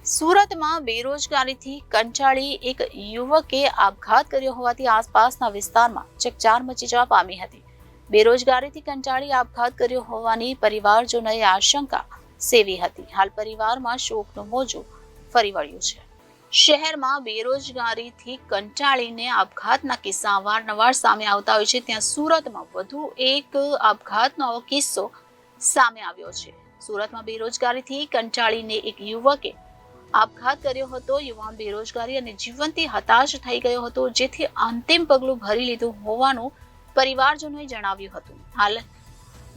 સુરતમાં બેરોજગારીથી કંટાળી એક યુવકે આપઘાત કર્યો હોવાથી આસપાસના વિસ્તારમાં ચકચાર મચી જવા પામી હતી। બેરોજગારીથી કંટાળી આપઘાત કર્યો હોવાની પરિવારજનોએ આશંકા સેવી હતી। હાલ પરિવારમાં શોકનું મોજું ફરી વળ્યું છે। શહેરમાં બેરોજગારીથી કંટાળીને આપઘાતના કિસ્સા અવારનવાર સામે આવતા હોય છે, ત્યાં સુરતમાં વધુ એક આપઘાતનો કિસ્સો સામે આવ્યો છે। સુરતમાં બેરોજગારીથી કંટાળીને એક યુવકે આપઘાત કર્યો હતો। યુવાન બેરોજગારી અને જીવનથી હતાશ થઈ ગયો હતો, જેથી અંતિમ પગલું ભરી લીધું હોવાનું પરિવારજનોએ જણાવ્યું હતું। હાલ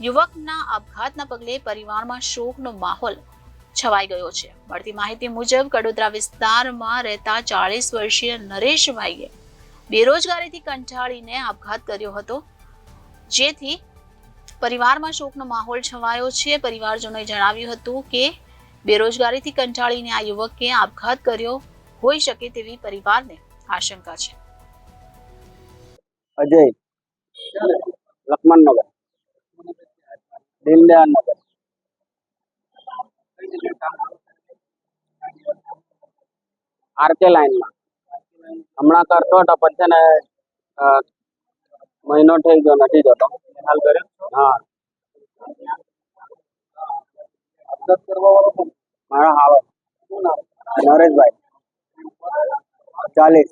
યુવકના આપઘાતના પગલે પરિવારમાં શોકનો માહોલ છવાઈ ગયો છે। મળતી માહિતી મુજબ કડોદરા વિસ્તારમાં રહેતા 40 વર્ષીય નરેશભાઈએ બેરોજગારીથી કંટાળીને આપઘાત કર્યો હતો, જેથી પરિવારમાં શોકનો માહોલ છવાયો છે। પરિવારજનોએ જણાવ્યું હતું કે બેરોજગારીથી કંટાળીને આ યુવકે આપઘાત કર્યો હોઈ શકે તેવી પરિવારને આશંકા છે। अजय लक्ष्मण नगर दीनदयाल नगर आरके लाइन में हमणा करतो तो पछी ने महीनो थई गयो नथी जतो। हाल करे हाँ मारा हाव नरेश भाई 40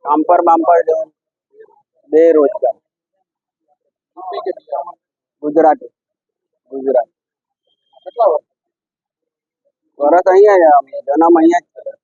बाम्पर बाम्पर जो बेरोजगार गुजराती गुजरात वरस अहीं जन्म अहीं